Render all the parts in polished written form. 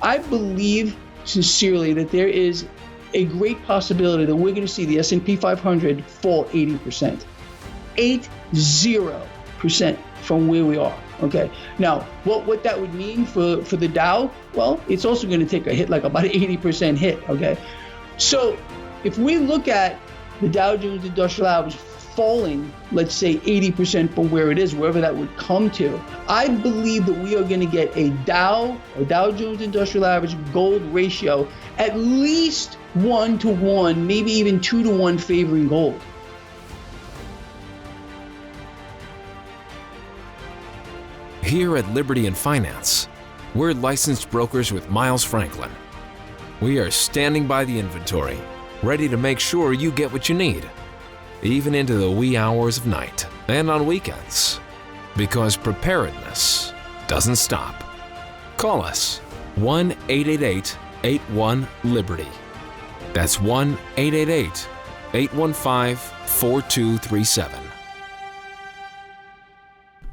I believe sincerely that there is a great possibility that we're going to see the S&P 500 fall 80%. 80% from where we are. Okay. Now, what that would mean for the Dow? Well, it's also going to take a hit, like about an 80% hit. Okay. So if we look at the Dow Jones Industrial Average falling, let's say 80% from where it is, wherever that would come to, I believe that we are going to get a Dow Jones Industrial Average gold ratio at least 1-to-1, maybe even 2-to-1 favoring gold. Here at Liberty and Finance, we're licensed brokers with Miles Franklin. We are standing by the inventory, ready to make sure you get what you need, even into the wee hours of night and on weekends, because preparedness doesn't stop. Call us 1-888-81-LIBERTY. That's 1-888-815-4237.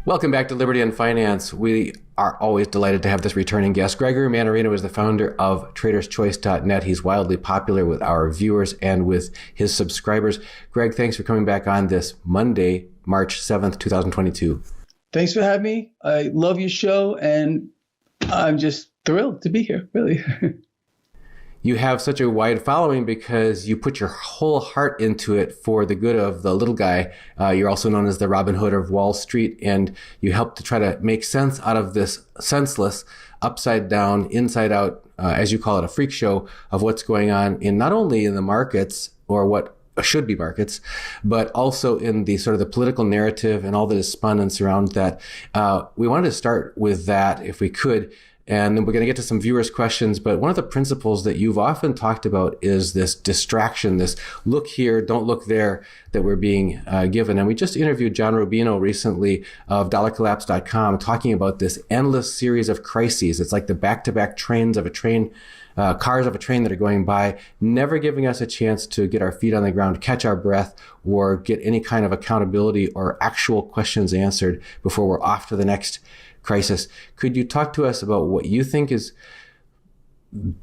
Welcome back to Liberty and Finance. We are always delighted to have this returning guest. Gregory Mannarino is the founder of TradersChoice.net. He's wildly popular with our viewers and with his subscribers. Greg, thanks for coming back on this Monday, March 7th, 2022. Thanks for having me. I love your show, and I'm just thrilled to be here, really. You have such a wide following because you put your whole heart into it for the good of the little guy. You're also known as the Robinhood of Wall Street, and you help to try to make sense out of this senseless, upside down, inside out, as you call it, a freak show of what's going on in not only in the markets or what should be markets, but also in the sort of the political narrative and all that is spun and surrounds that. We wanted to start with that if we could. And then we're going to get to some viewers' questions. But one of the principles that you've often talked about is this distraction, this look here, don't look there that we're being given. And we just interviewed John Rubino recently of dollarcollapse.com talking about this endless series of crises. It's like the back-to-back trains of a train, cars of a train that are going by, never giving us a chance to get our feet on the ground, catch our breath, or get any kind of accountability or actual questions answered before we're off to the next crisis. Could you talk to us about what you think is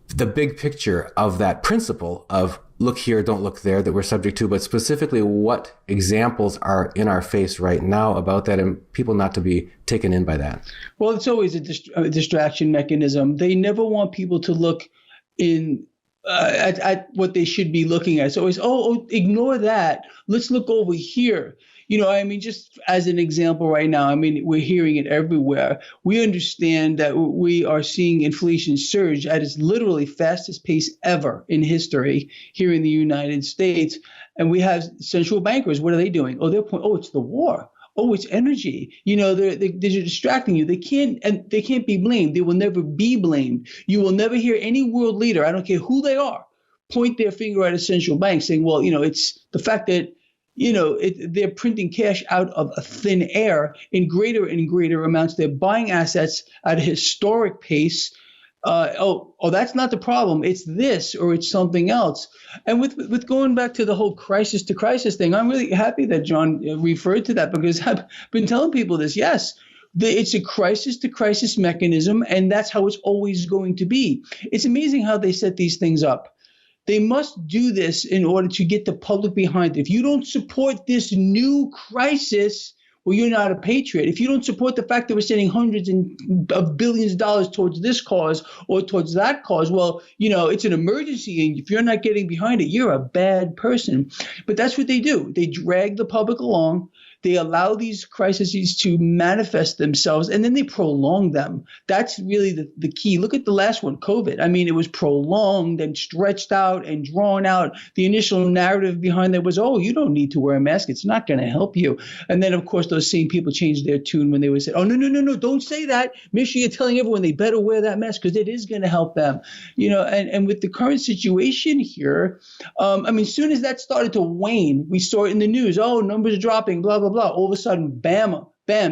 the big picture of that principle of look here, don't look there that we're subject to, but specifically what examples are in our face right now about that and people not to be taken in by that? Well, it's always a distraction mechanism. They never want people to look in at what they should be looking at. It's always, ignore that. Let's look over here. Just as an example right now, we're hearing it everywhere. We understand that we are seeing inflation surge at its literally fastest pace ever in history here in the United States. And we have central bankers. What are they doing? They're pointing, it's the war. It's energy. They're distracting you. They can't be blamed. They will never be blamed. You will never hear any world leader, I don't care who they are, point their finger at a central bank saying, it's the fact that they're printing cash out of a thin air in greater and greater amounts. They're buying assets at a historic pace. That's not the problem. It's this or it's something else. And with going back to the whole crisis to crisis thing, I'm really happy that John referred to that because I've been telling people this. Yes, it's a crisis to crisis mechanism, and that's how it's always going to be. It's amazing how they set these things up. They must do this in order to get the public behind it. If you don't support this new crisis, well, you're not a patriot. If you don't support the fact that we're sending hundreds of billions of dollars towards this cause or towards that cause, well, it's an emergency. And if you're not getting behind it, you're a bad person. But that's what they do. They drag the public along. They allow these crises to manifest themselves, and then they prolong them. That's really the key. Look at the last one, COVID. It was prolonged and stretched out and drawn out. The initial narrative behind that was, you don't need to wear a mask. It's not going to help you. And then, of course, those same people changed their tune when they would say, no, don't say that. Make sure you're telling everyone they better wear that mask because it is going to help them. And with the current situation here, as soon as that started to wane, we saw it in the news. Numbers are dropping, blah, blah, blah. All of a sudden, bam,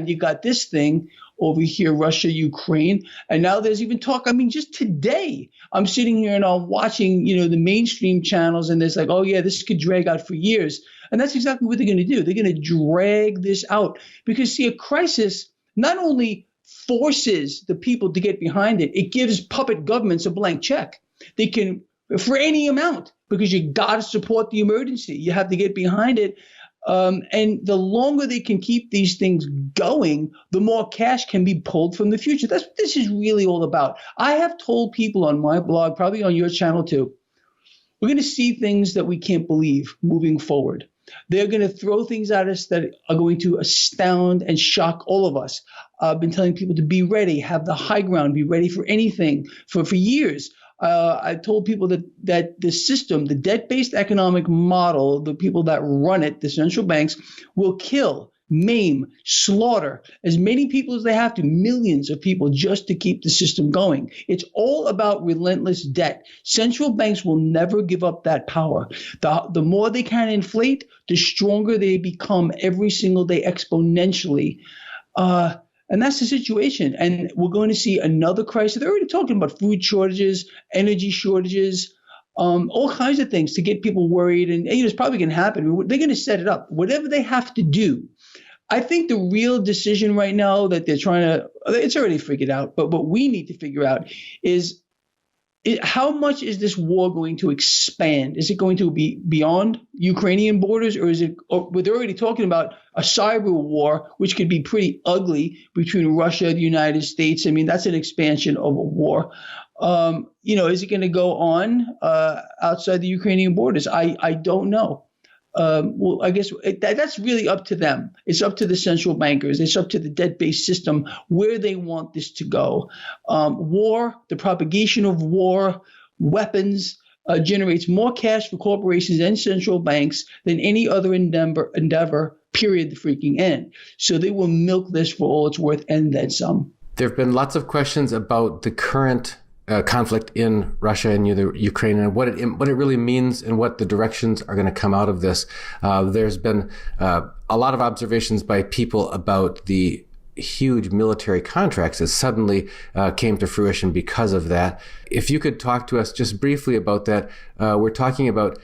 you got this thing over here, Russia, Ukraine. And now there's even talk. Just today, I'm sitting here and I'm watching, the mainstream channels, and there's like, this could drag out for years. And that's exactly what they're going to do. They're going to drag this out because, see, a crisis not only forces the people to get behind it. It gives puppet governments a blank check. They can, for any amount, because you got to support the emergency. You have to get behind it. And the longer they can keep these things going, the more cash can be pulled from the future. That's what this is really all about. I have told people on my blog, probably on your channel too, we're going to see things that we can't believe moving forward. They're going to throw things at us that are going to astound and shock all of us. I've been telling people to be ready, have the high ground, be ready for anything for years. I told people that the system, the debt-based economic model, the people that run it, the central banks, will kill, maim, slaughter as many people as they have to, millions of people, just to keep the system going. It's all about relentless debt. Central banks will never give up that power. The more they can inflate, the stronger they become every single day exponentially. And that's the situation. And we're going to see another crisis. They're already talking about food shortages, energy shortages, all kinds of things to get people worried. And it's probably going to happen. They're going to set it up. Whatever they have to do. I think the real decision right now that they're trying to, it's already figured out, but what we need to figure out is how much is this war going to expand? Is it going to be beyond Ukrainian borders, or is it? Or they're already talking about a cyber war, which could be pretty ugly between Russia and the United States. I mean, that's an expansion of a war. Is it going to go on outside the Ukrainian borders? I don't know. Well, I guess that's really up to them. It's up to the central bankers. It's up to the debt-based system where they want this to go. War, the propagation of war, weapons generates more cash for corporations and central banks than any other endeavor, period, the freaking end. So they will milk this for all it's worth and then some. There have been lots of questions about the current conflict in Russia and Ukraine, and what it really means and what the directions are going to come out of this. There's been a lot of observations by people about the huge military contracts that suddenly came to fruition because of that. If you could talk to us just briefly about that. We're talking about,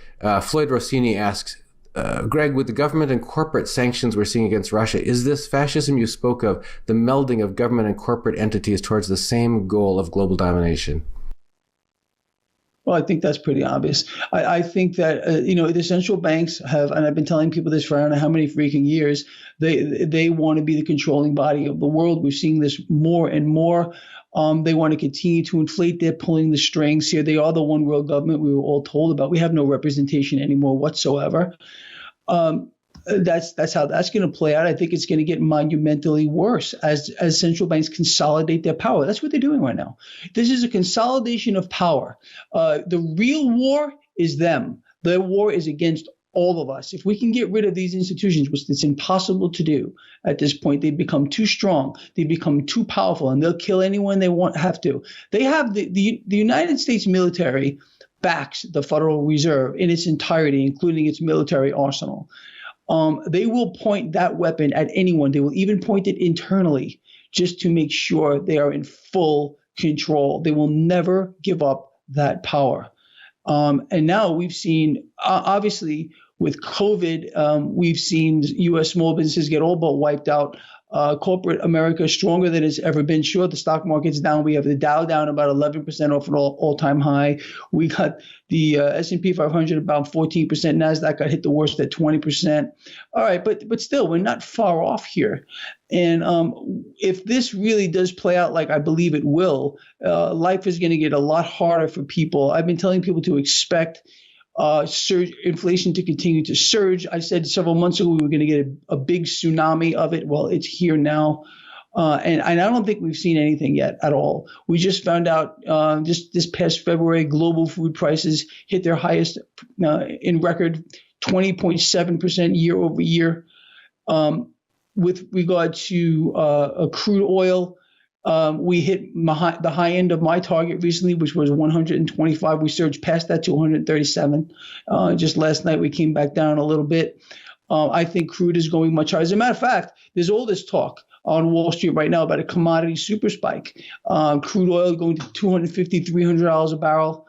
Floyd Rossini asks, Greg, with the government and corporate sanctions we're seeing against Russia, is this fascism you spoke of, the melding of government and corporate entities towards the same goal of global domination? Well, I think that's pretty obvious. I think that, the central banks have, and I've been telling people this for I don't know how many freaking years, they want to be the controlling body of the world. We're seeing this more and more. They want to continue to inflate. They're pulling the strings here. They are the one world government we were all told about. We have no representation anymore whatsoever. That's how that's going to play out. I think it's going to get monumentally worse as central banks consolidate their power. That's what they're doing right now. This is a consolidation of power. The real war is them. The war is against all of us. If we can get rid of these institutions, which it's impossible to do at this point, they become too strong, they become too powerful, and they'll kill anyone they have to. They have the United States military backs the Federal Reserve in its entirety, including its military arsenal. They will point that weapon at anyone. They will even point it internally just to make sure they are in full control. They will never give up that power. And now we've seen, obviously, with COVID, we've seen U.S. small businesses get all but wiped out. Corporate America is stronger than it's ever been. Sure, the stock market's down. We have the Dow down about 11% off an all-time high. We got the S&P 500 about 14%. NASDAQ got hit the worst at 20%. All right, but still, we're not far off here. And if this really does play out like I believe it will, life is going to get a lot harder for people. I've been telling people to expect inflation to continue to surge. I said several months ago we were going to get a big tsunami of it. Well, it's here now. And I don't think we've seen anything yet at all. We just found out just this past February, global food prices hit their highest in record, 20.7% year over year. With regard to crude oil, we hit the high end of my target recently, which was 125. We surged past that to 137. Just last night, we came back down a little bit. I think crude is going much higher. As a matter of fact, there's all this talk on Wall Street right now about a commodity super spike. Crude oil going to $250, $300 a barrel.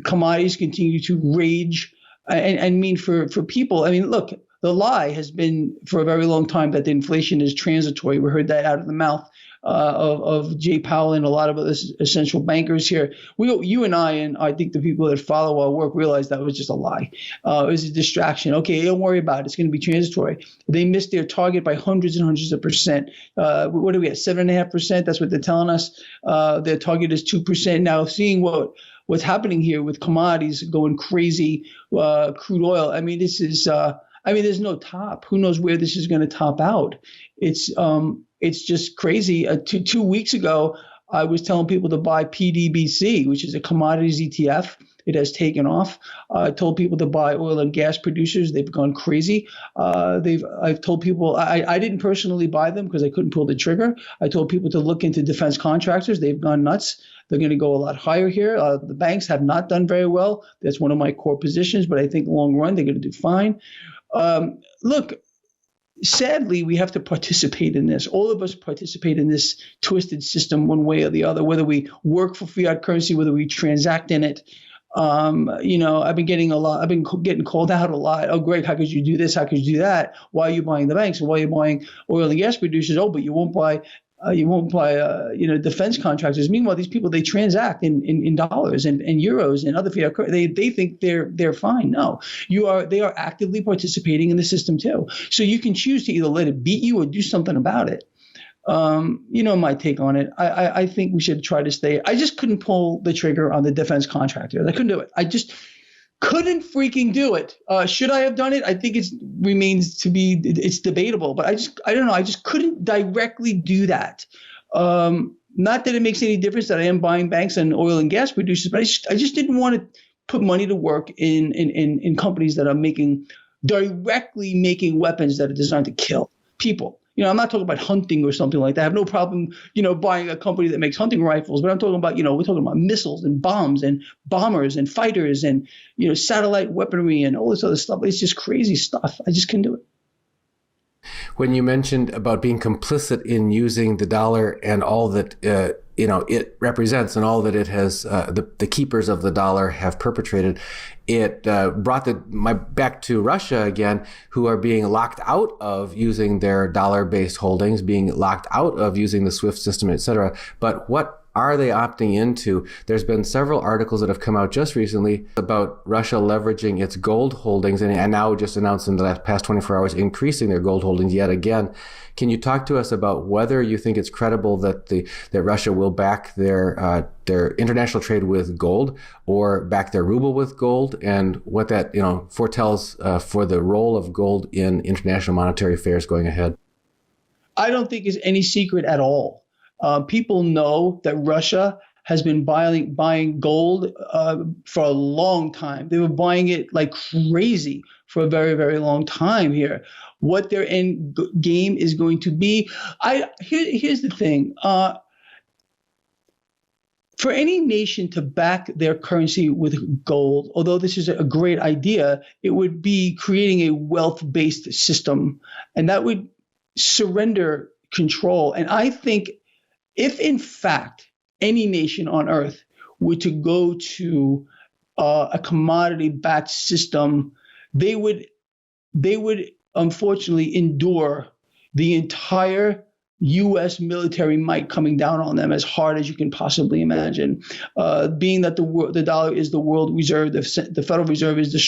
Commodities continue to rage. And I mean, for people, I mean, look, the lie has been for a very long time that the inflation is transitory. We heard that out of the mouth of Jay Powell and a lot of other essential bankers here. You and I think the people that follow our work realize that was just a lie. It was a distraction. Okay, don't worry about it. It's going to be transitory. They missed their target by hundreds and hundreds of percent. What do we at? 7.5%? That's what they're telling us. Their target is 2%. Now, seeing what's happening here with commodities going crazy, crude oil. I mean, this is. There's no top. Who knows where this is going to top out? It's just crazy. 2 weeks ago, I was telling people to buy PDBC, which is a commodities ETF. It has taken off. I told people to buy oil and gas producers. They've gone crazy. I've told people I didn't personally buy them because I couldn't pull the trigger. I told people to look into defense contractors. They've gone nuts. They're going to go a lot higher here. The banks have not done very well. That's one of my core positions, but I think long run they're going to do fine. Look, sadly, we have to participate in this. All of us participate in this twisted system one way or the other, whether we work for fiat currency, whether we transact in it. I've been getting called out a lot. Oh, Greg, how could you do this? How could you do that? Why are you buying the banks? Why are you buying oil and gas producers? Oh, but you won't buy defense contractors. Meanwhile, these people, they transact in dollars and euros and other fiat currency. They think they're fine. No, they are actively participating in the system too. So you can choose to either let it beat you or do something about it. My take on it. I think we should try to stay. I just couldn't pull the trigger on the defense contractors. I couldn't do it. I just couldn't freaking do it. Should I have done it? I think it's debatable, but I don't know. I just couldn't directly do that. Not that it makes any difference that I am buying banks and oil and gas producers, but I just didn't want to put money to work in companies that are directly making weapons that are designed to kill people. I'm not talking about hunting or something like that. I have no problem, buying a company that makes hunting rifles, but I'm talking about, we're talking about missiles and bombs and bombers and fighters and, satellite weaponry and all this other stuff. It's just crazy stuff. I just couldn't do it. When you mentioned about being complicit in using the dollar and all that it represents and all that it has, the keepers of the dollar have perpetrated, it brought my back to Russia again, who are being locked out of using their dollar-based holdings, being locked out of using the SWIFT system, et cetera. But what are they opting into? There's been several articles that have come out just recently about Russia leveraging its gold holdings and now just announced in the past 24 hours increasing their gold holdings yet again. Can you talk to us about whether you think it's credible that Russia will back their international trade with gold or back their ruble with gold, and what that foretells for the role of gold in international monetary affairs going ahead? I don't think it's any secret at all. People know that Russia has been buying gold for a long time. They were buying it like crazy for a very, very long time here. What their end game is going to be, here's the thing. For any nation to back their currency with gold, although this is a great idea, it would be creating a wealth-based system, and that would surrender control. And I think if, in fact, any nation on earth were to go to a commodity-backed system, they would unfortunately endure the entire U.S. military might coming down on them as hard as you can possibly imagine. Being that the dollar is the world reserve, the Federal Reserve is the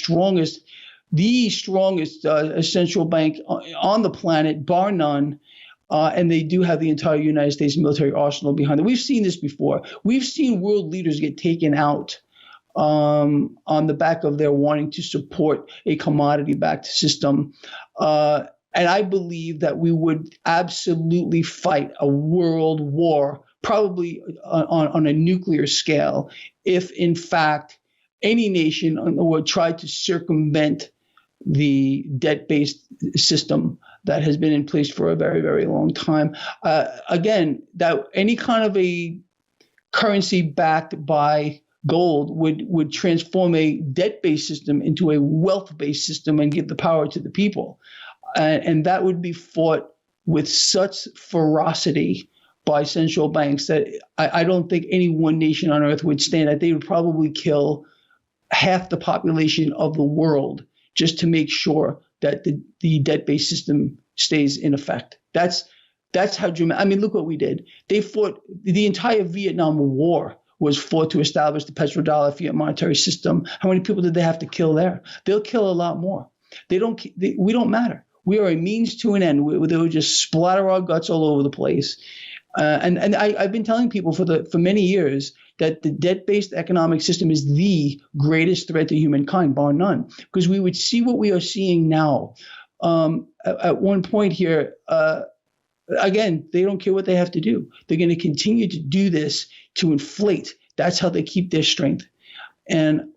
strongest central bank on the planet, bar none. And they do have the entire United States military arsenal behind them. We've seen this before. We've seen world leaders get taken out on the back of their wanting to support a commodity-backed system. And I believe that we would absolutely fight a world war, probably on a nuclear scale, if, in fact, any nation would try to circumvent the debt-based system that has been in place for a very, very long time. Again, that any kind of a currency backed by gold would transform a debt-based system into a wealth-based system and give the power to the people. And that would be fought with such ferocity by central banks that I don't think any one nation on earth would stand that. They would probably kill half the population of the world just to make sure that the debt-based system stays in effect. That's how dramatic. I mean, look what we did. They fought the entire Vietnam War was fought to establish the petrodollar fiat monetary system. How many people did they have to kill there? They'll kill a lot more. We don't matter. We are a means to an end. They would just splatter our guts all over the place. And I've been telling people for many years that the debt-based economic system is the greatest threat to humankind, bar none, because we would see what we are seeing now. At one point here, again, they don't care what they have to do. They're going to continue to do this to inflate. That's how they keep their strength. And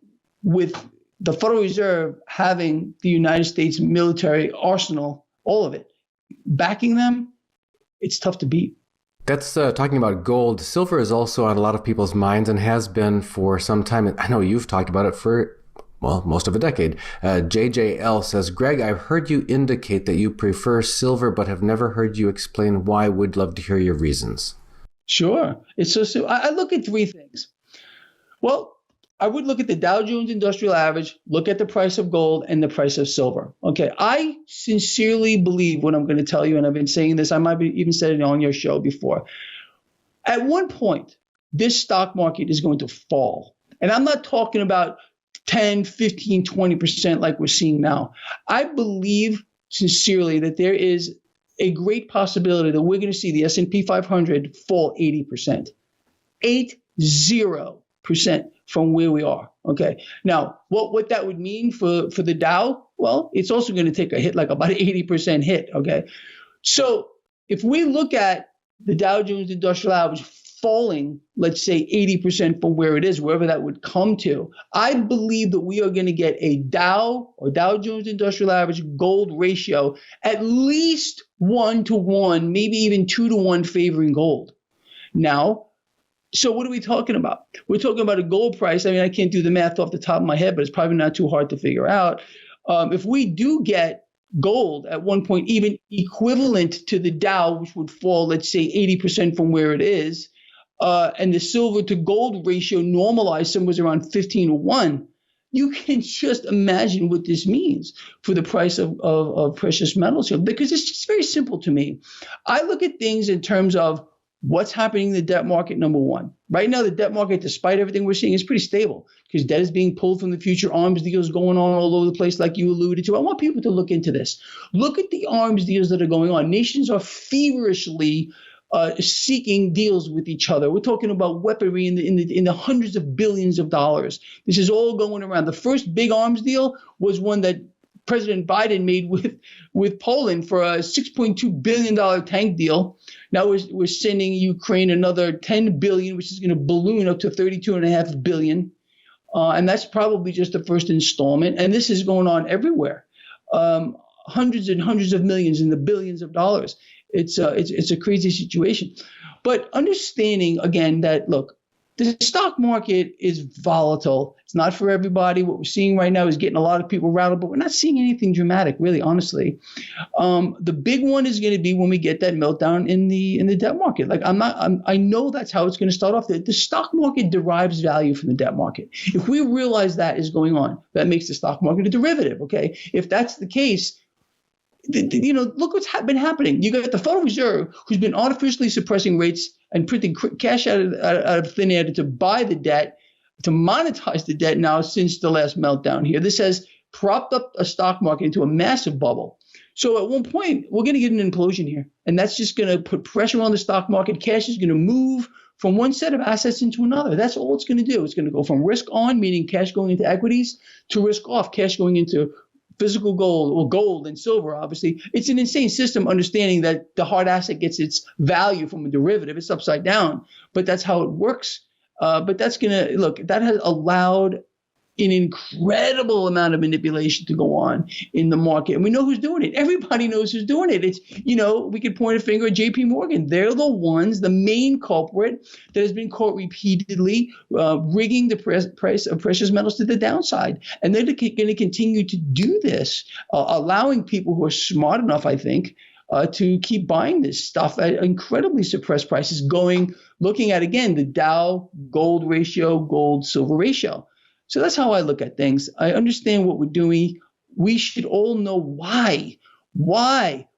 with the Federal Reserve having the United States military arsenal, all of it, backing them, it's tough to beat. That's talking about gold. Silver is also on a lot of people's minds and has been for some time. I know you've talked about it for, well, most of a decade. JJL says, Greg, I've heard you indicate that you prefer silver, but have never heard you explain why. Would love to hear your reasons. Sure. It's so I look at three things. Well, I would look at the Dow Jones Industrial Average, look at the price of gold and the price of silver. Okay, I sincerely believe what I'm going to tell you, and I've been saying this, I might have even said it on your show before. At one point, this stock market is going to fall. And I'm not talking about 10, 15, 20% like we're seeing now. I believe sincerely that there is a great possibility that we're going to see the S&P 500 fall 80%. 80% from where we are. Okay. Now, what that would mean for the Dow? Well, it's also going to take a hit, like about an 80% hit. Okay. So if we look at the Dow Jones Industrial Average falling, let's say 80% from where it is, wherever that would come to, I believe that we are going to get a Dow or Dow Jones Industrial Average gold ratio at least 1-to-1, maybe even 2-to-1 favoring gold. Now, so what are we talking about? We're talking about a gold price. I mean, I can't do the math off the top of my head, but it's probably not too hard to figure out. If we do get gold at one point, even equivalent to the Dow, which would fall, let's say 80% from where it is, and the silver to gold ratio normalized somewhere around 15-to-1, you can just imagine what this means for the price of precious metals here, because it's just very simple to me. I look at things in terms of what's happening in the debt market, number one. Right now, the debt market, despite everything we're seeing, is pretty stable because debt is being pulled from the future, arms deals going on all over the place like you alluded to. I want people to look into this. Look at the arms deals that are going on. Nations are feverishly seeking deals with each other. We're talking about weaponry in the hundreds of billions of dollars. This is all going around. The first big arms deal was one that President Biden made with Poland for a $6.2 billion tank deal. Now we're sending Ukraine another $10 billion, which is going to balloon up to $32.5 billion. And that's probably just the first installment. And this is going on everywhere. Hundreds and hundreds of millions and the billions of dollars. It's a crazy situation. But understanding, again, that, look, the stock market is volatile. It's not for everybody. What we're seeing right now is getting a lot of people rattled, but we're not seeing anything dramatic, really, honestly. The big one is going to be when we get that meltdown in the debt market. Like I know that's how it's going to start off. The stock market derives value from the debt market. If we realize that is going on, that makes the stock market a derivative. Okay, if that's the case, look what's been happening. You got the Federal Reserve, who's been artificially suppressing rates and printing cash out of thin air to buy the debt, to monetize the debt now since the last meltdown here. This has propped up a stock market into a massive bubble. So at one point, we're going to get an implosion here, and that's just going to put pressure on the stock market. Cash is going to move from one set of assets into another. That's all it's going to do. It's going to go from risk on, meaning cash going into equities, to risk off, cash going into physical gold, or gold and silver, obviously. It's an insane system, understanding that the hard asset gets its value from a derivative. It's upside down, but that's how it works. But that's going to, look, that has allowed an incredible amount of manipulation to go on in the market. And we know who's doing it. Everybody knows who's doing it. It's, we could point a finger at JP Morgan. They're the ones, the main culprit that has been caught repeatedly rigging the price of precious metals to the downside. And they're going to continue to do this, allowing people who are smart enough, I think, to keep buying this stuff at incredibly suppressed prices, looking at, again, the Dow gold ratio, gold silver ratio. So that's how I look at things. I understand what we're doing. we should all know why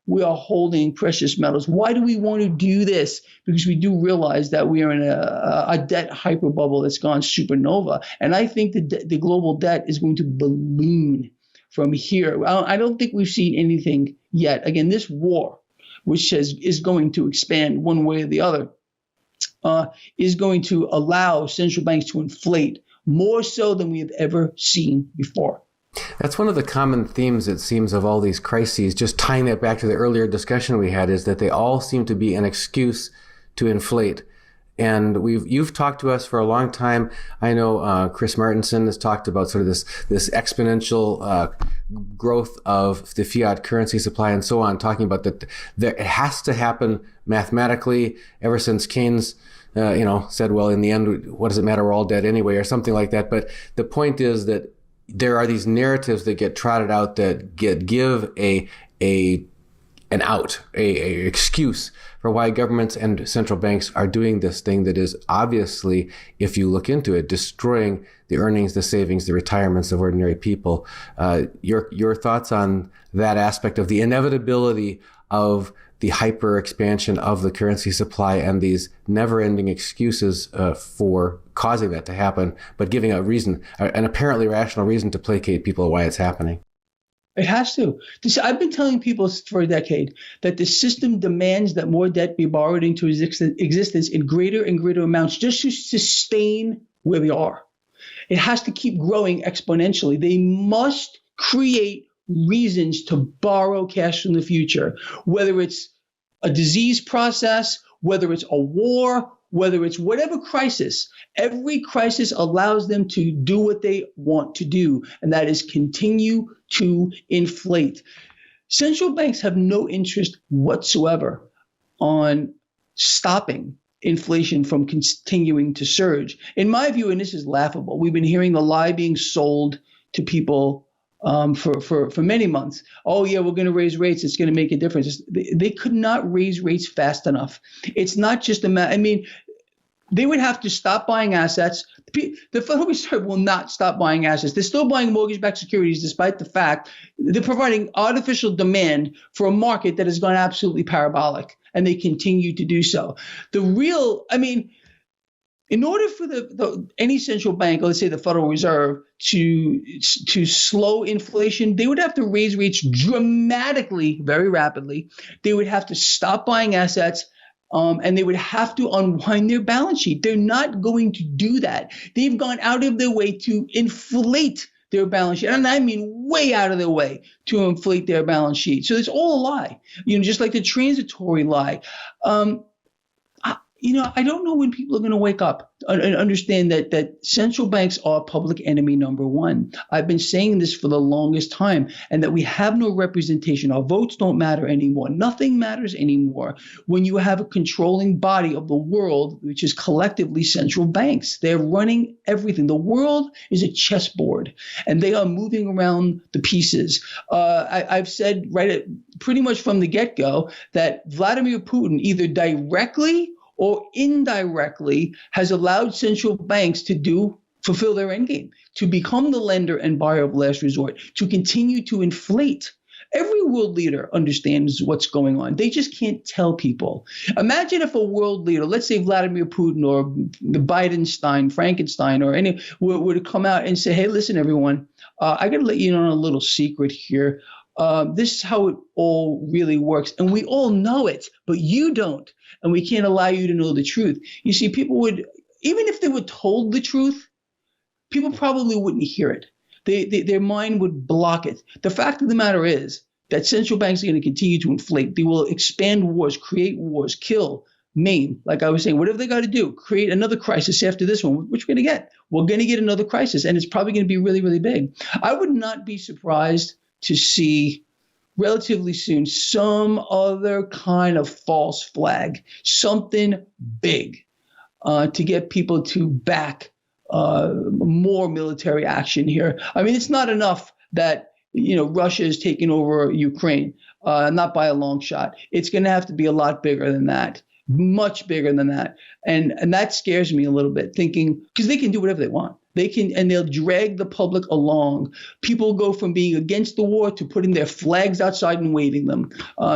we are holding precious metals. Why do we want to do this? Because we do realize that we are in a debt hyper bubble that's gone supernova. And I think the global debt is going to balloon from here. I don't think we've seen anything yet. Again, this war, which is going to expand one way or the other, is going to allow central banks to inflate more so than we have ever seen before. That's one of the common themes, it seems, of all these crises, just tying that back to the earlier discussion we had, is that they all seem to be an excuse to inflate. And you've talked to us for a long time. I know Chris Martenson has talked about sort of this exponential growth of the fiat currency supply and so on, talking about that it has to happen mathematically. Ever since Keynes, said, well, in the end, what does it matter? We're all dead anyway, or something like that. But the point is that there are these narratives that get trotted out that give an excuse for why governments and central banks are doing this thing that is obviously, if you look into it, destroying the earnings, the savings, the retirements of ordinary people. Your thoughts on that aspect of the inevitability of the hyper expansion of the currency supply and these never-ending excuses for causing that to happen, but giving a reason, an apparently rational reason to placate people why it's happening. It has to. I've been telling people for a decade that the system demands that more debt be borrowed into existence in greater and greater amounts just to sustain where we are. It has to keep growing exponentially. They must create reasons to borrow cash from the future, whether it's a disease process, whether it's a war, whether it's whatever crisis. Every crisis allows them to do what they want to do, and that is continue to inflate. Central banks have no interest whatsoever on stopping inflation from continuing to surge. In my view, and this is laughable, we've been hearing the lie being sold to people for many months. Oh, yeah, we're going to raise rates. It's going to make a difference. They could not raise rates fast enough. It's not just they would have to stop buying assets. The Federal Reserve will not stop buying assets. They're still buying mortgage-backed securities despite the fact they're providing artificial demand for a market that has gone absolutely parabolic, and they continue to do so. In order for any central bank, let's say the Federal Reserve, to slow inflation, they would have to raise rates dramatically, very rapidly. They would have to stop buying assets, and they would have to unwind their balance sheet. They're not going to do that. They've gone out of their way to inflate their balance sheet, and I mean way out of their way to inflate their balance sheet. So it's all a lie, just like the transitory lie. I don't know when people are going to wake up and understand that central banks are public enemy number one. I've been saying this for the longest time, and that we have no representation. Our votes don't matter anymore. Nothing matters anymore when you have a controlling body of the world, which is collectively central banks. They're running everything. The world is a chessboard, and they are moving around the pieces. I've said pretty much from the get-go that Vladimir Putin either directly or indirectly has allowed central banks to fulfill their endgame, to become the lender and buyer of last resort, to continue to inflate. Every world leader understands what's going on. They just can't tell people. Imagine if a world leader, let's say Vladimir Putin or the Frankenstein, or any were to come out and say, hey, listen, everyone, I got to let you know a little secret here. This is how it all really works. And we all know it, but you don't. And we can't allow you to know the truth. You see, people would, even if they were told the truth, people probably wouldn't hear it. Their mind would block it. The fact of the matter is that central banks are going to continue to inflate. They will expand wars, create wars, kill, maim. Like I was saying, whatever they got to do, create another crisis after this one, which we're going to get. We're going to get another crisis, and it's probably going to be really, really big. I would not be surprised to see relatively soon some other kind of false flag, something big, to get people to back more military action here. I mean, it's not enough that Russia is taking over Ukraine, not by a long shot. It's going to have to be a lot bigger than that. much bigger than that. And that scares me a little bit, thinking, because they can do whatever they want. They can, and they'll drag the public along. People go from being against the war to putting their flags outside and waving them,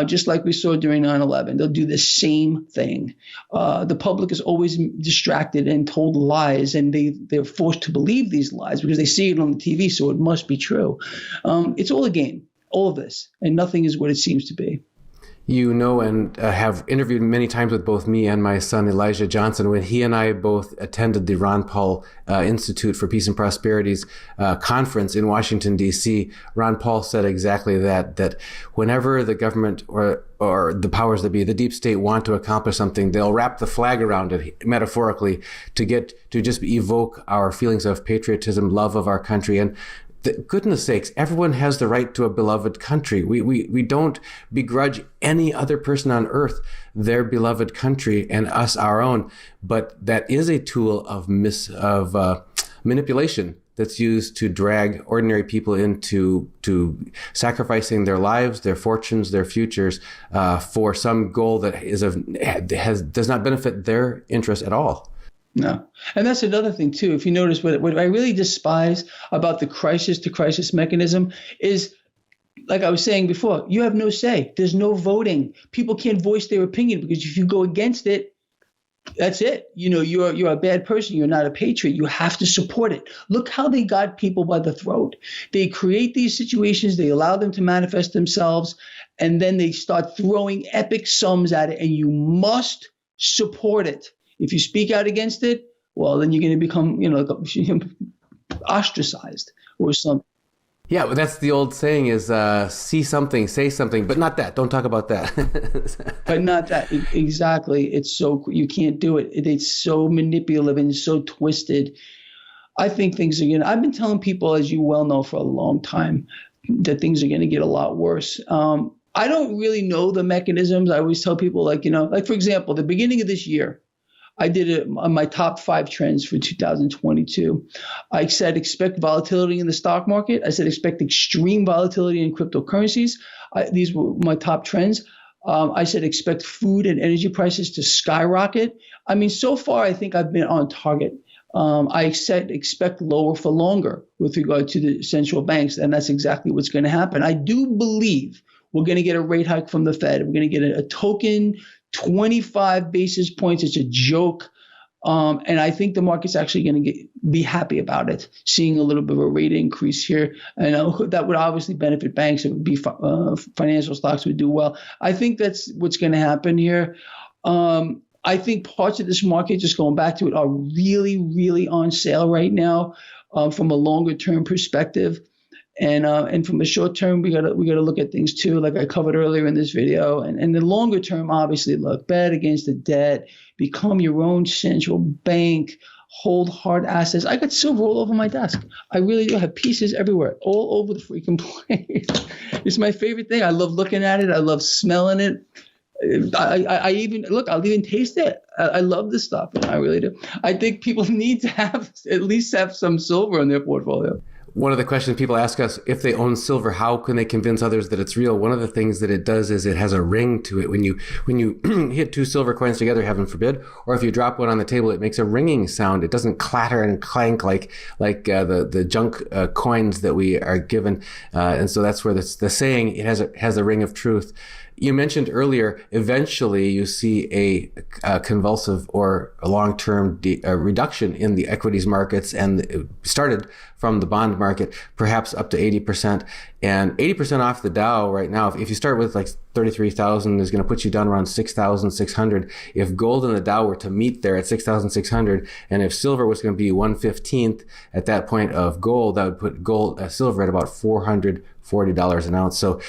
just like we saw during 9/11. They'll do the same thing. The public is always distracted and told lies, and they're forced to believe these lies because they see it on the TV, so it must be true. It's all a game, all of this, and nothing is what it seems to be. You know, and have interviewed many times with both me and my son, Elijah Johnson, when he and I both attended the Ron Paul Institute for Peace and Prosperity's conference in Washington, D.C. Ron Paul said exactly that whenever the government or the powers that be, the deep state, want to accomplish something, they'll wrap the flag around it, metaphorically, to just evoke our feelings of patriotism, love of our country. And goodness sakes, everyone has the right to a beloved country. We don't begrudge any other person on earth their beloved country and us our own. But that is a tool of manipulation that's used to drag ordinary people into sacrificing their lives, their fortunes, their futures for some goal that does not benefit their interest at all. No. And that's another thing, too. If you notice, what I really despise about the crisis to crisis mechanism is, like I was saying before, you have no say. There's no voting. People can't voice their opinion, because if you go against it, that's it. You know, you're a bad person. You're not a patriot. You have to support it. Look how they got people by the throat. They create these situations. They allow them to manifest themselves. And then they start throwing epic sums at it. And you must support it. If you speak out against it, well, then you're going to become, ostracized or something. Yeah, well, that's the old saying is see something, say something, but not that. Don't talk about that. But not that. Exactly. You can't do it. It's so manipulative and so twisted. I think things are I've been telling people, as you well know, for a long time, that things are going to get a lot worse. I don't really know the mechanisms. I always tell people, like for example, the beginning of this year, I did it on my top 5 trends for 2022. I said expect volatility in the stock market. I said expect extreme volatility in cryptocurrencies. These were my top trends. I said expect food and energy prices to skyrocket. I mean, so far, I think I've been on target. I said expect lower for longer with regard to the central banks, and that's exactly what's going to happen. I do believe we're going to get a rate hike from the Fed. We're going to get a token 25 basis points. It's a joke. And I think the market's actually going to be happy about it, seeing a little bit of a rate increase here. And that would obviously benefit banks. It would be financial stocks would do well. I think that's what's going to happen here. I think parts of this market, just going back to it, are really, really on sale right now from a longer term perspective. And from the short term, we gotta look at things too, like I covered earlier in this video. And the longer term, obviously, look, bet against the debt, become your own central bank, hold hard assets. I got silver all over my desk. I really do. I have pieces everywhere, all over the freaking place. It's my favorite thing. I love looking at it. I love smelling it. I'll even taste it. I love this stuff. I really do. I think people need to at least have some silver in their portfolio. One of the questions people ask us, if they own silver, how can they convince others that it's real? One of the things that it does is it has a ring to it. When you hit 2 silver coins together, heaven forbid, or if you drop one on the table, it makes a ringing sound. It doesn't clatter and clank like the junk coins that we are given. And so that's where the saying, it has a ring of truth. You mentioned earlier, eventually you see a convulsive or a long-term reduction in the equities markets, and it started from the bond market, perhaps up to 80%. And 80% off the Dow right now, if you start with like 33,000, is going to put you down around 6,600. If gold and the Dow were to meet there at 6,600, and if silver was going to be 1/15th at that point of gold, that would put silver at about $440 an ounce. So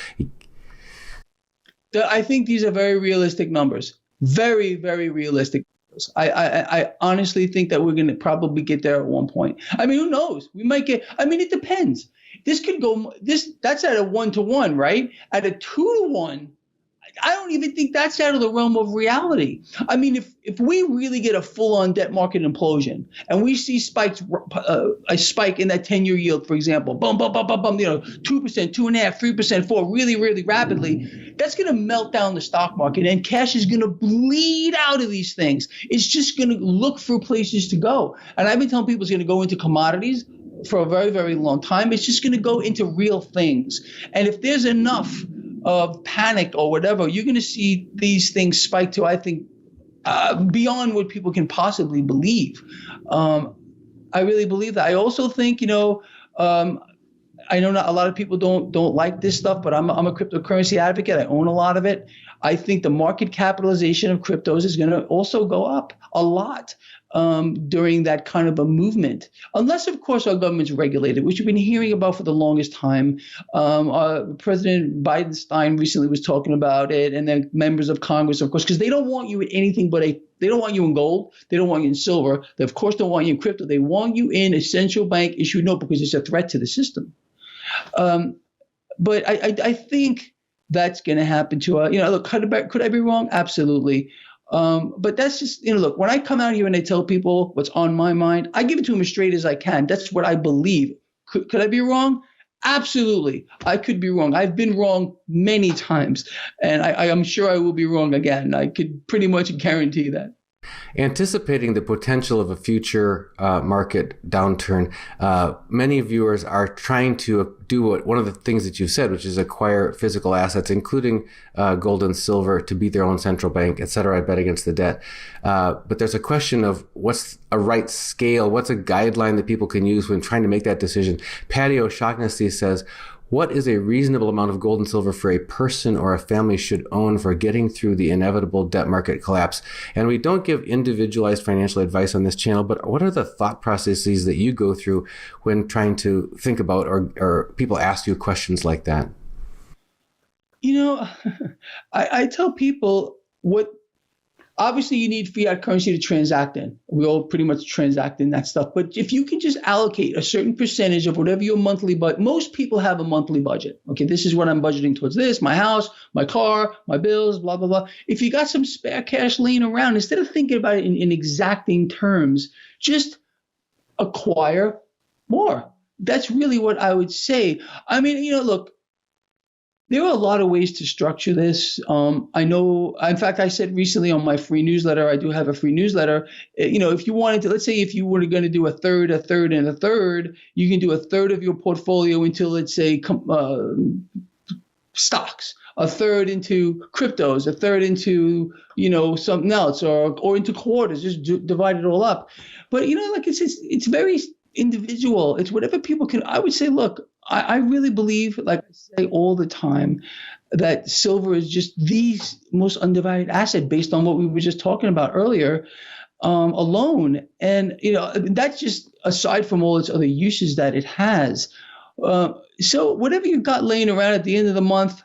I think these are very realistic numbers. Very, very realistic numbers. I honestly think that we're going to probably get there at one point. I mean, who knows? We might get. I mean, it depends. This could go. That's at a 1-to-1, right? At a 2-to-1, I don't even think that's out of the realm of reality. I mean, if we really get a full-on debt market implosion and we see a spike in that 10-year yield, for example, bum, 2%, 2.5%, 3%, 4%, really, really rapidly, that's going to melt down the stock market, and cash is going to bleed out of these things. It's just going to look for places to go. And I've been telling people it's going to go into commodities for a very, very long time. It's just going to go into real things. And if there's enough of panic or whatever, you're going to see these things spike to, I think, beyond what people can possibly believe. I really believe that. I also think, I know not a lot of people don't like this stuff, but I'm a cryptocurrency advocate. I own a lot of it. I think the market capitalization of cryptos is going to also go up a lot during that kind of a movement, unless, of course, our government's regulated, which we've been hearing about for the longest time. President Biden recently was talking about it, and then members of Congress, of course, because they don't want you in anything but they don't want you in gold. They don't want you in silver. They, of course, don't want you in crypto. They want you in a central bank issued note because it's a threat to the system. But I think that's going to happen to us. Look, could I be wrong? Absolutely. But that's just, look, when I come out here and I tell people what's on my mind, I give it to them as straight as I can. That's what I believe. Could I be wrong? Absolutely. I could be wrong. I've been wrong many times, and I am sure I will be wrong again. I could pretty much guarantee that. Anticipating the potential of a future market downturn, many viewers are trying to do one of the things that you said, which is acquire physical assets, including gold and silver, to be their own central bank, et cetera. I bet against the debt. But there's a question of what's a right scale? What's a guideline that people can use when trying to make that decision? Patty O'Shaughnessy says, what is a reasonable amount of gold and silver for a person or a family should own for getting through the inevitable debt market collapse? And we don't give individualized financial advice on this channel, but what are the thought processes that you go through when trying to think about or people ask you questions like that? I tell people obviously, you need fiat currency to transact in. We all pretty much transact in that stuff. But if you can just allocate a certain percentage of whatever your monthly budget, most people have a monthly budget. Okay, this is what I'm budgeting towards this, my house, my car, my bills, blah, blah, blah. If you got some spare cash laying around, instead of thinking about it in exacting terms, just acquire more. That's really what I would say. I mean, look, there are a lot of ways to structure this. I know, in fact, I said recently on my free newsletter, I do have a free newsletter. If you wanted to, let's say if you were going to do a third, and a third, you can do a third of your portfolio into, let's say, stocks, a third into cryptos, a third into, something else, or into quarters, just divide it all up. But, it's very individual. It's whatever people can. I would say, look, I really believe, like I say all the time, that silver is just the most undivided asset based on what we were just talking about earlier alone. And, that's just aside from all its other uses that it has. So whatever you've got laying around at the end of the month,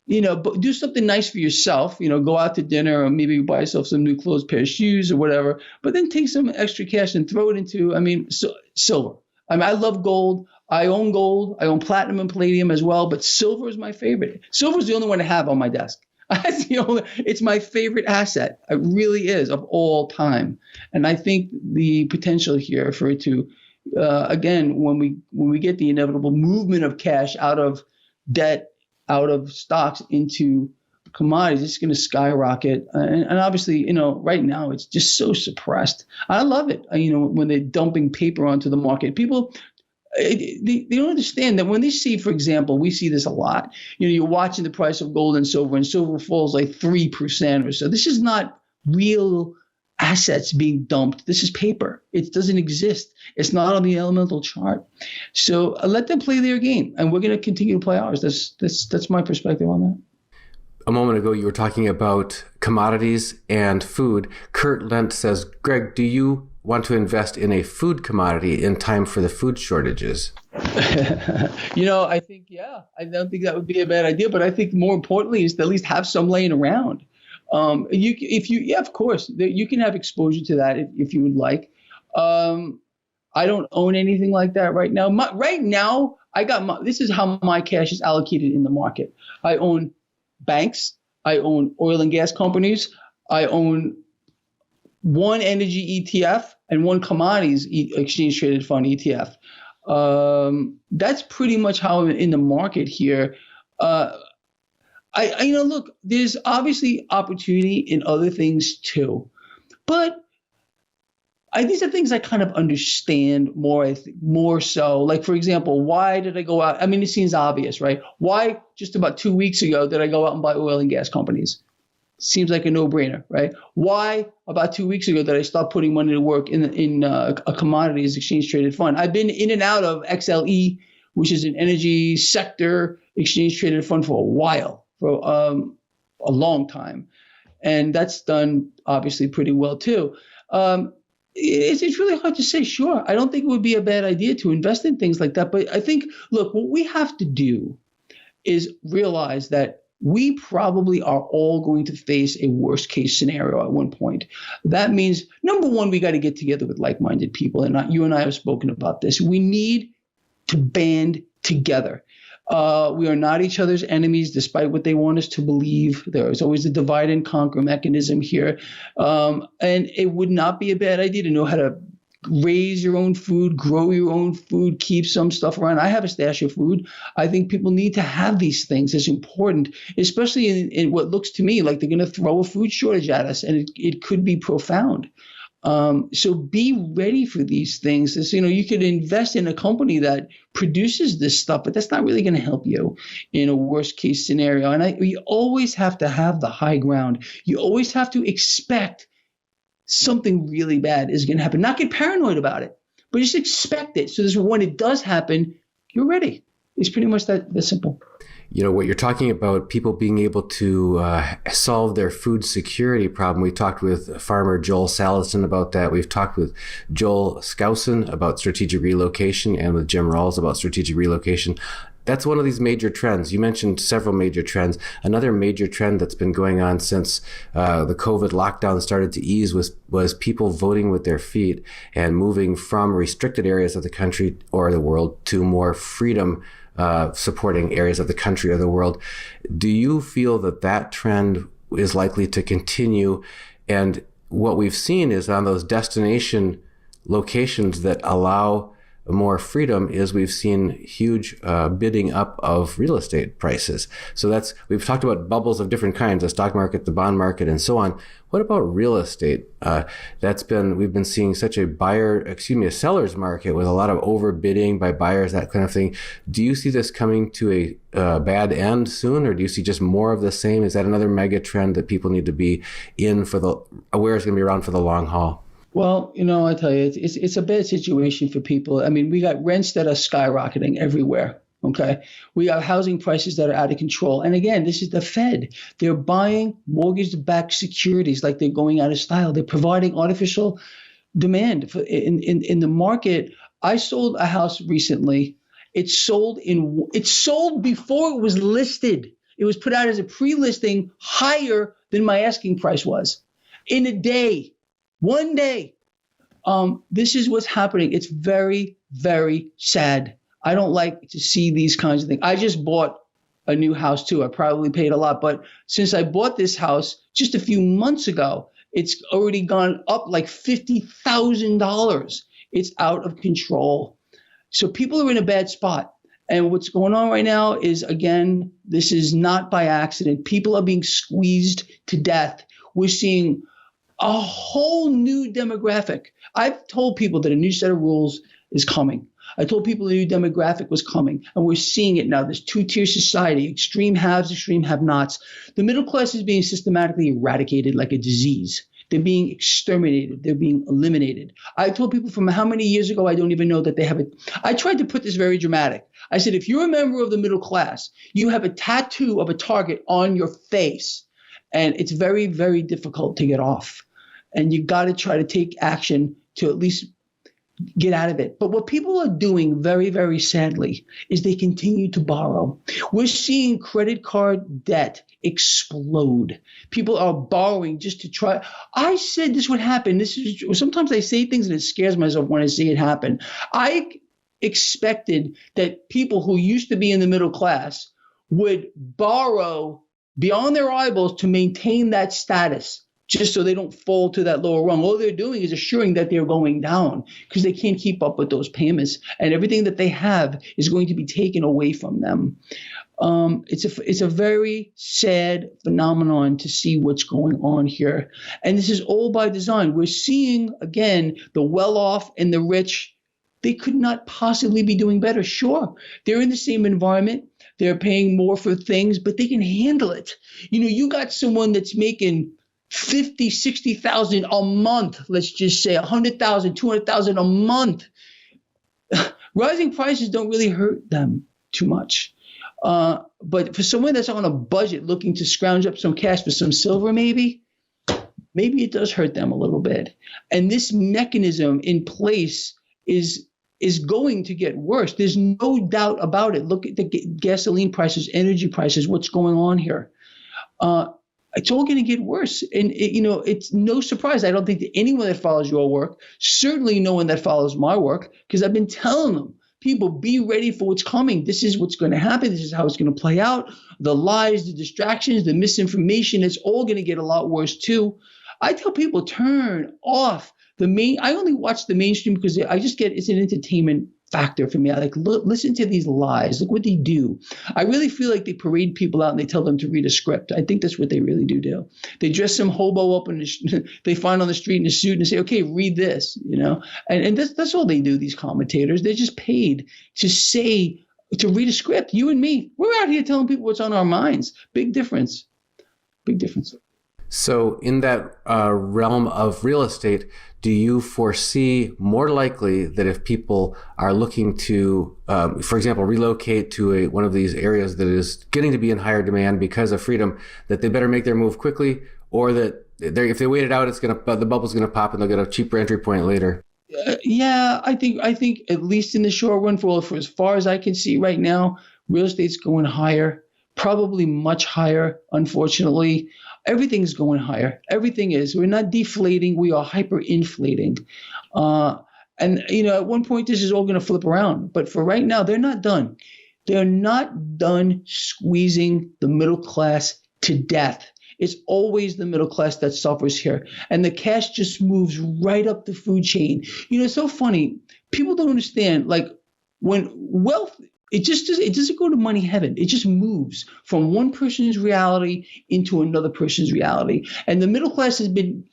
but do something nice for yourself, go out to dinner or maybe buy yourself some new clothes, pair of shoes or whatever, but then take some extra cash and throw it into, silver. I love gold. I own gold. I own platinum and palladium as well, but silver is my favorite. Silver is the only one I have on my desk. It's my favorite asset. It really is, of all time. And I think the potential here for it to, again, when we get the inevitable movement of cash out of debt, out of stocks into commodities, it's going to skyrocket. And obviously, right now it's just so suppressed. I love it. When they're dumping paper onto the market, people, they don't understand that when they see, for example, we see this a lot. You're watching the price of gold and silver falls like 3% or so. This is not real assets being dumped. This is paper. It doesn't exist. It's not on the elemental chart. So let them play their game, and we're going to continue to play ours. That's my perspective on that. A moment ago, you were talking about commodities and food. Kurt Lent says, Greg, do you want to invest in a food commodity in time for the food shortages? I think, I don't think that would be a bad idea, but I think more importantly is to at least have some laying around. Of course, you can have exposure to that if you would like. I don't own anything like that right now. This is how my cash is allocated in the market. I own banks. I own oil and gas companies. I own one energy ETF and one commodities exchange traded fund ETF. That's pretty much how I'm in the market here. Look, there's obviously opportunity in other things too, but these are things I kind of understand more, I think, more so. Like, for example, why did I go out? I mean, it seems obvious, right? Why just about 2 weeks ago did I go out and buy oil and gas companies? Seems like a no-brainer, right? Why about 2 weeks ago did I start putting money to work in a commodities exchange traded fund? I've been in and out of XLE, which is an energy sector exchange traded fund for a while, for a long time, and that's done obviously pretty well too. It's really hard to say. Sure, I don't think it would be a bad idea to invest in things like that, but I think, look, what we have to do is realize that we probably are all going to face a worst case scenario at one point. That means, number one, we got to get together with like-minded people. And you and I have spoken about this. We need to band together. We are not each other's enemies, despite what they want us to believe. There is always a divide and conquer mechanism here. And it would not be a bad idea to know how to raise your own food, grow your own food, keep some stuff around. I have a stash of food. I think people need to have these things. It's important, especially in what looks to me like they're going to throw a food shortage at us, and it could be profound. So be ready for these things. You could invest in a company that produces this stuff, but that's not really going to help you in a worst case scenario. And you always have to have the high ground. You always have to expect something really bad is going to happen. Not get paranoid about it, but just expect it. So when it does happen, you're ready. It's pretty much that simple. What you're talking about, people being able to solve their food security problem. We talked with farmer Joel Salatin about that. We've talked with Joel Skousen about strategic relocation and with Jim Rawls about strategic relocation. That's one of these major trends. You mentioned several major trends. Another major trend that's been going on since the COVID lockdown started to ease was people voting with their feet and moving from restricted areas of the country or the world to more freedom supporting areas of the country or the world. Do you feel that trend is likely to continue? And what we've seen is on those destination locations that allow more freedom is we've seen huge bidding up of real estate prices. So we've talked about bubbles of different kinds, the stock market, the bond market, and so on. What about real estate? We've been seeing such a seller's market with a lot of overbidding by buyers, that kind of thing. Do you see this coming to a bad end soon, or do you see just more of the same? Is that another mega trend that people need to be aware is going to be around for the long haul? Well, I tell you, it's a bad situation for people. I mean, we got rents that are skyrocketing everywhere. Okay. We have housing prices that are out of control. And again, this is the Fed. They're buying mortgage-backed securities like they're going out of style. They're providing artificial demand in the market. I sold a house recently. It sold before it was listed. It was put out as a pre-listing higher than my asking price was in a day. One day. This is what's happening. It's very, very sad. I don't like to see these kinds of things. I just bought a new house too. I probably paid a lot, but since I bought this house just a few months ago, it's already gone up like $50,000. It's out of control. So people are in a bad spot. And what's going on right now is, again, this is not by accident. People are being squeezed to death. We're seeing a whole new demographic. I've told people that a new set of rules is coming. I told people a new demographic was coming, and we're seeing it now. This two-tier society, extreme haves, extreme have-nots. The middle class is being systematically eradicated like a disease. They're being exterminated. They're being eliminated. I told people from how many years ago, I don't even know that they have it. I tried to put this very dramatic. I said, if you're a member of the middle class, you have a tattoo of a target on your face, and it's very, very difficult to get off. And you got to try to take action to at least get out of it. But what people are doing very, very sadly is they continue to borrow. We're seeing credit card debt explode. People are borrowing just to try. I said this would happen. Sometimes I say things and it scares myself when I see it happen. I expected that people who used to be in the middle class would borrow beyond their eyeballs to maintain that status, just so they don't fall to that lower rung. All they're doing is assuring that they're going down because they can't keep up with those payments, and everything that they have is going to be taken away from them. It's a very sad phenomenon to see what's going on here. And this is all by design. We're seeing, again, the well-off and the rich. They could not possibly be doing better. Sure, they're in the same environment. They're paying more for things, but they can handle it. You got someone that's making 50, 60,000 a month. Let's just say 100,000, 200,000 a month. Rising prices don't really hurt them too much. But for someone that's on a budget looking to scrounge up some cash for some silver, maybe it does hurt them a little bit. And this mechanism in place is going to get worse. There's no doubt about it. Look at the gasoline prices, energy prices, what's going on here. It's all going to get worse. And, it's no surprise. I don't think that anyone that follows your work, certainly no one that follows my work, because I've been telling them, people, be ready for what's coming. This is what's going to happen. This is how it's going to play out. The lies, the distractions, the misinformation, it's all going to get a lot worse too. I tell people, turn off I only watch the mainstream because it's an entertainment factor for me. I listen to these lies. Look what they do. I really feel like they parade people out and they tell them to read a script. I think that's what they really do. They dress some hobo up they find on the street in a suit and say, okay, read this, and that's all they do. These commentators, they're just paid to read a script. You and me, we're out here telling people what's on our minds. Big difference. So in that realm of real estate, do you foresee more likely that if people are looking to, for example, relocate to one of these areas that is getting to be in higher demand because of freedom, that they better make their move quickly, or that if they wait it out, the bubble's going to pop and they'll get a cheaper entry point later? Yeah, I think at least in the short run, for as far as I can see right now, real estate's going higher, probably much higher, unfortunately. Everything's going higher. Everything is. We're not deflating. We are hyperinflating. And, at one point, this is all going to flip around. But for right now, they're not done. They're not done squeezing the middle class to death. It's always the middle class that suffers here. And the cash just moves right up the food chain. It's so funny. People don't understand, when wealth – it doesn't go to money heaven. It just moves from one person's reality into another person's reality. And the middle class has been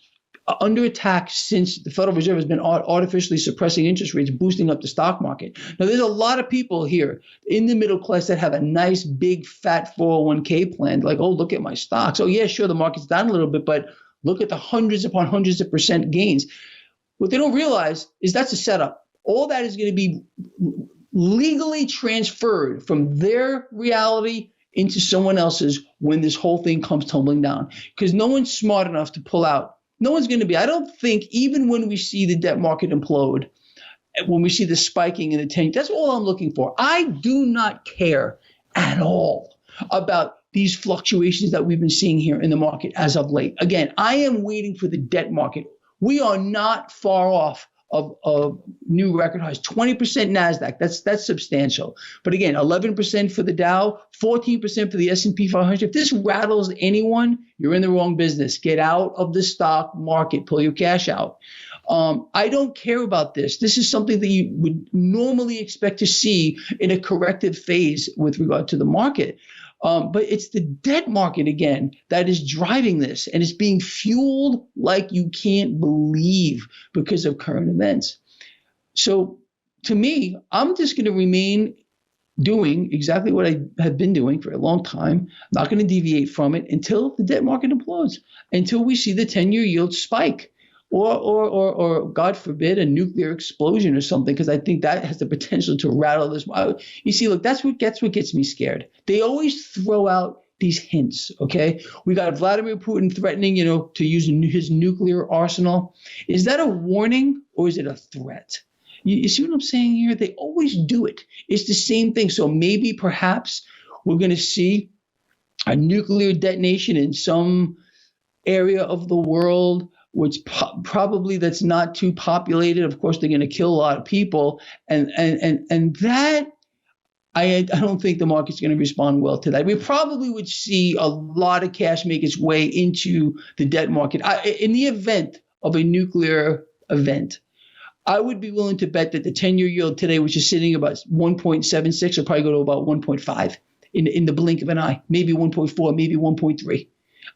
under attack since the Federal Reserve has been artificially suppressing interest rates, boosting up the stock market. Now, there's a lot of people here in the middle class that have a nice, big, fat 401k plan. Like, oh, look at my stocks. Oh, yeah, sure, the market's down a little bit, but look at the hundreds upon hundreds of percent gains. What they don't realize is that's a setup. All that is going to be legally transferred from their reality into someone else's when this whole thing comes tumbling down, because no one's smart enough to pull out. No one's going to be. I don't think even when we see the debt market implode, when we see the spiking in the 10, that's all I'm looking for. I do not care at all about these fluctuations that we've been seeing here in the market as of late. Again, I am waiting for the debt market. We are not far off of new record highs. 20% NASDAQ, that's substantial. But again, 11% for the Dow, 14% for the S&P 500. If this rattles anyone, you're in the wrong business. Get out of the stock market. Pull your cash out. I don't care about this. This is something that you would normally expect to see in a corrective phase with regard to the market. But it's the debt market, again, that is driving this, and it's being fueled like you can't believe because of current events. So to me, I'm just going to remain doing exactly what I have been doing for a long time, not going to deviate from it until the debt market implodes, until we see the 10-year yield spike. Or God forbid, a nuclear explosion or something, because I think that has the potential to rattle this. You see, look, that's what gets me scared. They always throw out these hints, okay? We got Vladimir Putin threatening, to use his nuclear arsenal. Is that a warning or is it a threat? You see what I'm saying here? They always do it. It's the same thing. So maybe, perhaps, we're going to see a nuclear detonation in some area of the world, which probably that's not too populated. Of course, they're going to kill a lot of people. And that, I don't think the market's going to respond well to that. We probably would see a lot of cash make its way into the debt market. In the event of a nuclear event, I would be willing to bet that the 10-year yield today, which is sitting about 1.76, will probably go to about 1.5 in the blink of an eye, maybe 1.4, maybe 1.3.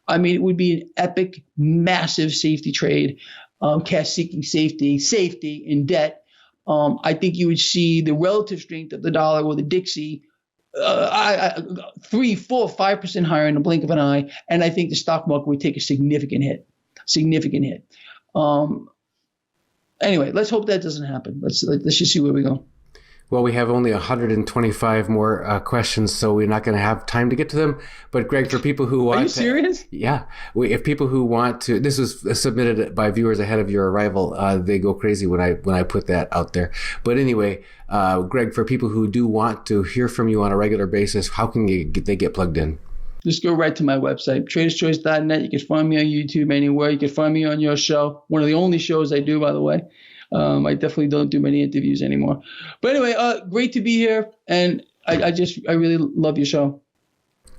I mean, it would be an epic, massive safety trade, cash seeking safety in debt. I think you would see the relative strength of the dollar or the Dixie 3, 4, 5% higher in the blink of an eye. And I think the stock market would take a significant hit. Anyway, let's hope that doesn't happen. Let's just see where we go. Well, we have only 125 more questions, so we're not going to have time to get to them. But Greg, for people who want Are you serious? Yeah. If people who want to, this was submitted by viewers ahead of your arrival. They go crazy when I put that out there. But anyway, Greg, for people who do want to hear from you on a regular basis, how can they get plugged in? Just go right to my website, traderschoice.net. You can find me on YouTube anywhere. You can find me on your show, one of the only shows I do, by the way. I definitely don't do many interviews anymore. But anyway, great to be here, and I really love your show.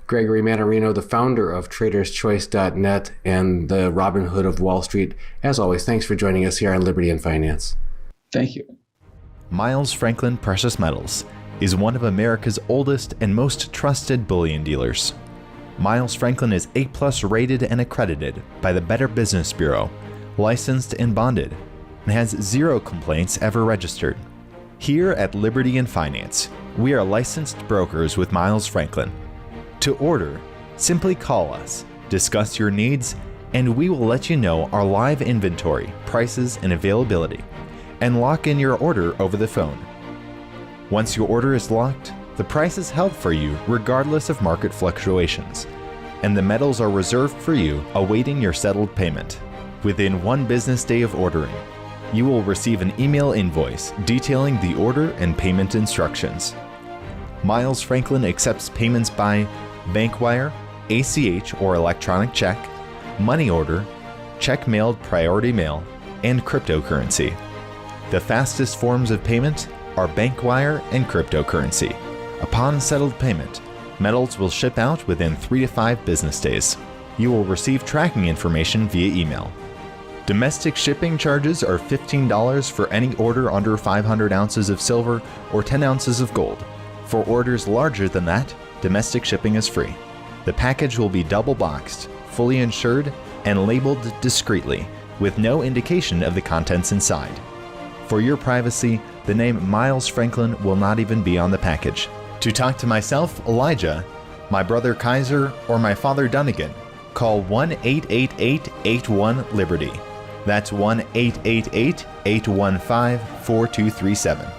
Gregory Mannarino, the founder of TradersChoice.net and the Robinhood of Wall Street. As always, thanks for joining us here on Liberty and Finance. Thank you. Miles Franklin Precious Metals is one of America's oldest and most trusted bullion dealers. Miles Franklin is A+ rated and accredited by the Better Business Bureau, licensed and bonded, and has 0 complaints ever registered. Here at Liberty and Finance, we are licensed brokers with Miles Franklin. To order, simply call us, discuss your needs, and we will let you know our live inventory, prices, and availability, and lock in your order over the phone. Once your order is locked, the price is held for you regardless of market fluctuations, and the metals are reserved for you awaiting your settled payment. Within 1 business day of ordering, you will receive an email invoice detailing the order and payment instructions. Miles Franklin accepts payments by bank wire, ACH or electronic check, money order, check mailed priority mail, and cryptocurrency. The fastest forms of payment are bank wire and cryptocurrency. Upon settled payment, metals will ship out within 3 to 5 business days. You will receive tracking information via email. Domestic shipping charges are $15 for any order under 500 ounces of silver or 10 ounces of gold. For orders larger than that, domestic shipping is free. The package will be double boxed, fully insured, and labeled discreetly, with no indication of the contents inside. For your privacy, the name Miles Franklin will not even be on the package. To talk to myself, Elijah, my brother Kaiser, or my father Dunnigan, call 1-888-81-LIBERTY. That's 1-888-815-4237.